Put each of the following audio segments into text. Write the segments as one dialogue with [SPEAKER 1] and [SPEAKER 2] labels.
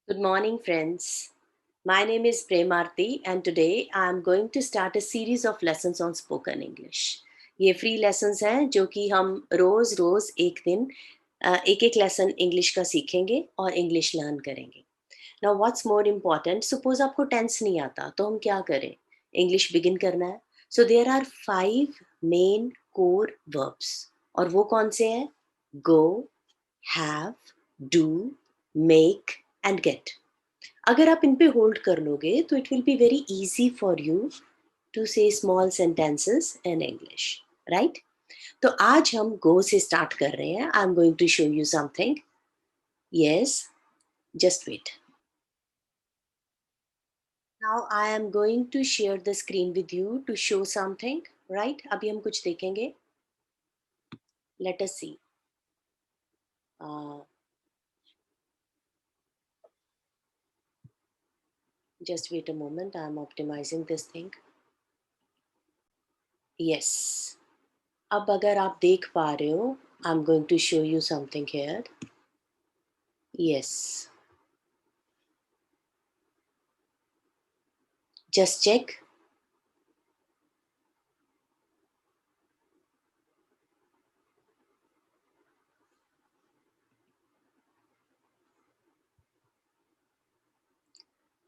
[SPEAKER 1] Good morning, friends. My name is Premarti, and today I am going to start a series of lessons on spoken English. ये free lessons हैं जो कि हम रोज रोज एक दिन एक एक लेसन इंग्लिश का सीखेंगे और इंग्लिश लर्न करेंगे. Now what's more important, suppose आपको टेंस नहीं आता तो हम क्या करें? इंग्लिश बिगिन करना है. So there are 5 main core verbs. और वो कौन से हैं? Go, have, do, make and get. अगर आप इन पे होल्ड कर लोगे तो it will be very easy for you to say small sentences in English, right? तो आज हम गो से स्टार्ट कर रहे हैं. I am going to show you something. Yes, just wait. Now I am going to share the screen with you to show something, right? अभी हम कुछ देखेंगे. Let us see. Just wait a moment, I am optimizing this thing. Yes. अब अगर आप देख पा रहे हो, I am going to show you something here. Yes. Just check.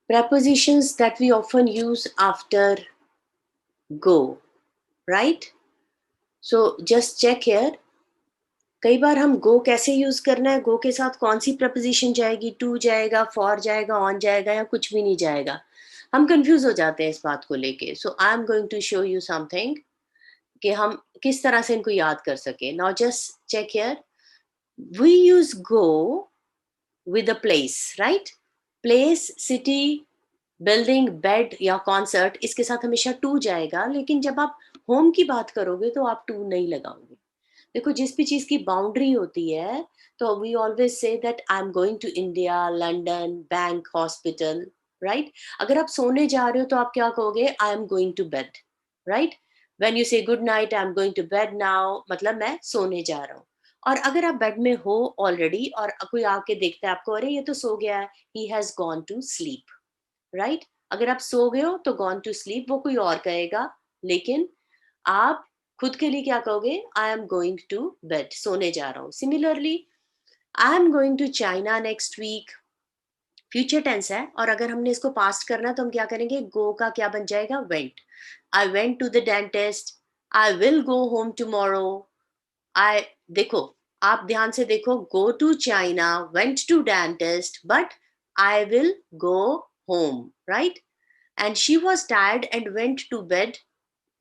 [SPEAKER 1] Prepositions that we often use after go, right? So just check here. कई बार हम गो कैसे यूज करना है, गो के साथ कौन सी प्रपोजिशन जाएगी, टू जाएगा, फॉर जाएगा, ऑन जाएगा या कुछ भी नहीं जाएगा. हम कंफ्यूज हो जाते हैं इस बात को लेके. So I am going to show you something कि हम किस तरह से इनको याद कर सके. Now just check here. We use go with a place, right? Place, city, building, bed या कॉन्सर्ट, इसके साथ हमेशा टू जाएगा. लेकिन जब आप होम की बात करोगे तो आप टू नहीं लगाओगे. देखो, जिस भी चीज की बाउंड्री होती है, तो we always say that I am going to India, London, bank, hospital, right? अगर आप सोने जा रहे हो तो आप क्या कहोगे? I am going to bed, right? When you say good night, I am going to bed now, मतलब मैं सोने जा रहा हूँ. और अगर आप बेड में हो ऑलरेडी और कोई आके देखता है आपको, अरे ये तो सो गया है, he has gone to sleep, right? अगर आप सो गए हो तो गॉन टू स्लीप वो कोई और कहेगा. लेकिन आप खुद के लिए क्या कहोगे? I am going to bed, सोने जा रहा हूँ. Similarly, I am going to China next week, future tense है. और अगर हमने इसको पास्ट करना तो हम क्या करेंगे? गो का क्या बन जाएगा? Went. I went to the dentist. I will go home tomorrow. I देखो, आप ध्यान से देखो. Go to China, went to dentist, but I will go home, right? And she was tired and went to bed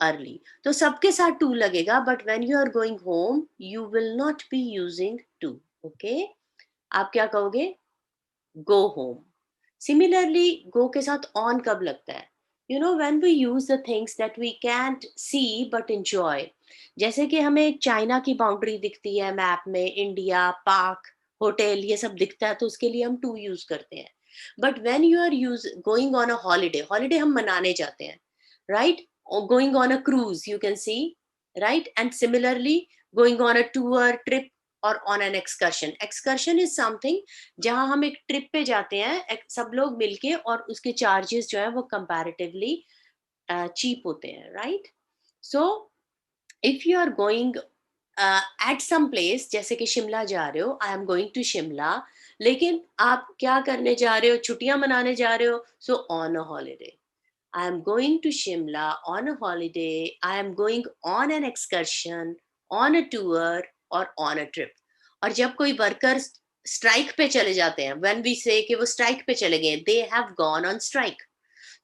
[SPEAKER 1] early. तो सबके साथ to लगेगा, but when you are going home you will not be using to. Okay? आप क्या कहोगे? Go home. Similarly, गो के साथ on कब लगता है? You know, when we use the things that we can't see but enjoy. जैसे कि हमें चाइना की बाउंड्री दिखती है मैप में, इंडिया, पार्क, होटल, ये सब दिखता है, तो उसके लिए हम टू यूज करते हैं. But when you are use going on a holiday, holiday हम मनाने जाते हैं, right? Or going on a cruise, you can see, right? And similarly, going on a tour, trip, or on an excursion. Excursion is something जहाँ हम एक trip पे जाते हैं सब लोग मिलके, और उसके चार्जेस जो है वो कंपैरेटिवली चीप होते हैं, right? So if you are going at some place, जैसे कि शिमला जा रहे हो, I am going to Shimla, लेकिन आप क्या करने जा रहे हो? छुट्टियां मनाने जा रहे हो. So on a holiday, I am going to Shimla on a holiday. I am going on an excursion, on a tour, or on a trip. और जब कोई वर्कर स्ट्राइक पे चले जाते हैं, when we say कि वो स्ट्राइक पे चले गए, they have gone on strike.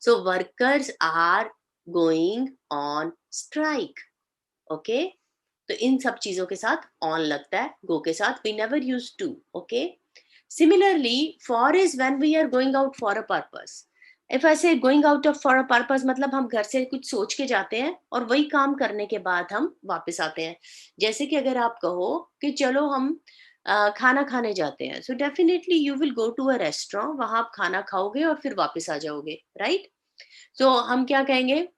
[SPEAKER 1] So workers are going on strike. Okay? तो इन सब चीजों के साथ on लगता है. go के साथ we never use to. Okay? Similarly, for is when we are going out for a purpose. If I say going out for a purpose, मतलब हम घर से कुछ सोच के जाते हैं और वही काम करने के बाद हम वापस आते हैं. जैसे कि अगर आप कहो कि चलो हम खाना खाने जाते हैं, so definitely you will go to a restaurant, वहां आप खाना खाओगे और फिर वापस आ जाओगे, right? So हम क्या कहेंगे?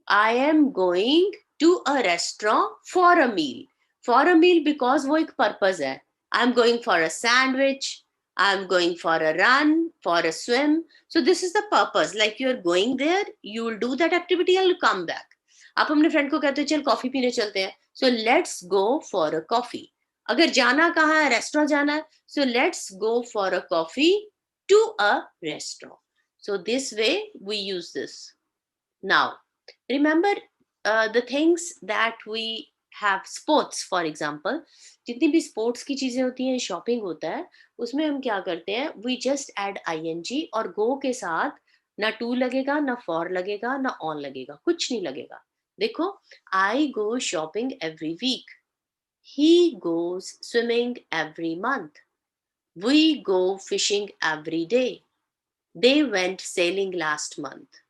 [SPEAKER 1] I am going to a restaurant for a meal. For a meal because वो एक purpose है. I am going for a sandwich. I'm going for a run, for a swim. So this is the purpose. Like you're going there, you will do that activity and you'll come back. आप अपने friend को कहते हो चल coffee पीने चलते हैं. So let's go for a coffee. अगर जाना कहाँ है, रेस्टोरेंट जाना है, so let's go for a coffee to a restaurant. So this way we use this. Now, remember the things that we have sports, for example. जितनी भी sports की चीजें होती हैं, शॉपिंग होता है, उसमें हम क्या करते हैं, वी जस्ट ऐड आईएनजी और गो के साथ ना टू लगेगा, ना फॉर लगेगा, ना ऑन लगेगा, कुछ नहीं लगेगा. देखो, I go shopping every week, he goes swimming every month, we go fishing every day, they went sailing last month.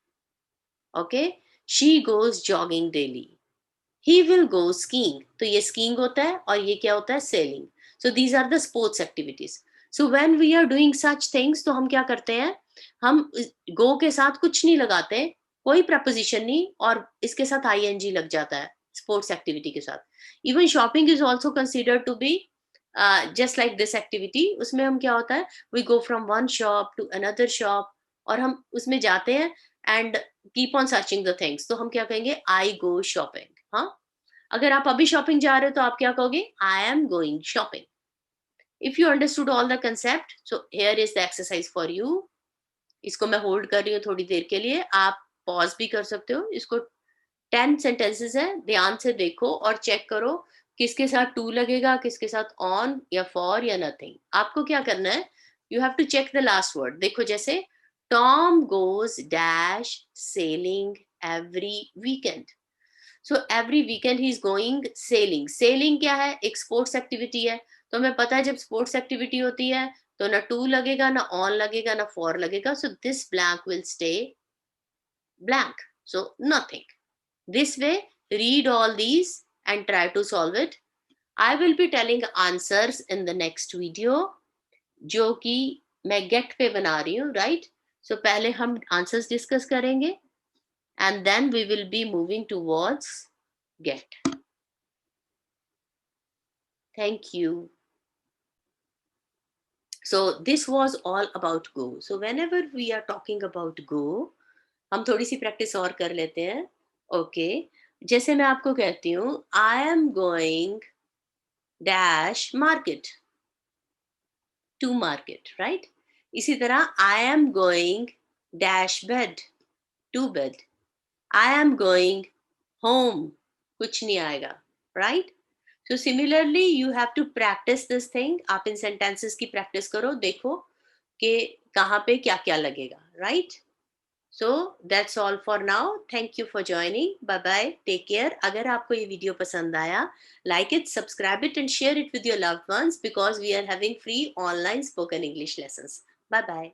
[SPEAKER 1] Okay, she goes jogging daily, he will go skiing. तो ये skiing होता है और ये क्या होता है, sailing. So these are the sports activities. So when we are doing such things, तो हम क्या करते हैं, हम go के साथ कुछ नहीं लगाते, कोई preposition नहीं, और इसके साथ ing लग जाता है sports activity के साथ. Even shopping is also considered to be just like this activity. उसमें हम क्या होता है, we go from one shop to another shop, और हम उसमें जाते हैं and keep on searching the things. तो हम क्या कहेंगे, I go shopping. हाँ, अगर आप अभी शॉपिंग जा रहे हो तो आप क्या कहोगे, I am going shopping. If you understood all the concept, so here is the exercise for you. इसको मैं होल्ड कर रही हूँ थोड़ी देर के लिए, आप पॉज भी कर सकते हो. इसको 10 सेंटेंसेस है, ध्यान से देखो और चेक करो किसके साथ टू लगेगा, किसके साथ ऑन या फॉर या नथिंग. आपको क्या करना है, you have to check the last word. देखो, जैसे Tom goes dash sailing every weekend. So every weekend he is going sailing. Sailing क्या है, एक स्पोर्ट्स एक्टिविटी है. तो हमें पता है जब स्पोर्ट्स एक्टिविटी होती है तो ना टू लगेगा, ना ऑन लगेगा, ना फॉर लगेगा. So this blank will stay blank, so nothing. This way read all these and try to solve it. I will be telling answers in the next video, जो कि मैं गेट पे बना रही हूँ, राइट. सो पहले हम आंसर्स डिस्कस करेंगे and then we will be moving towards get. Thank you. So this was all about go. So whenever we are talking about go, हम थोड़ी सी प्रैक्टिस और कर लेते हैं. ओके, जैसे मैं आपको कहती हूँ, I am going dash market, to market, right. इसी तरह I am going dash bed, to bed. I am going home, कुछ नहीं आएगा, right. So similarly you have to practise this thing. आप इन सेंटेंसेस की प्रैक्टिस करो, देखो कि कहाँ पे क्या क्या लगेगा, right. So that's all for now. Thank you for joining. Bye bye, take care. अगर आपको ये वीडियो पसंद आया, like it, subscribe it and share it with your loved ones, because we are having free online spoken English lessons. Bye bye.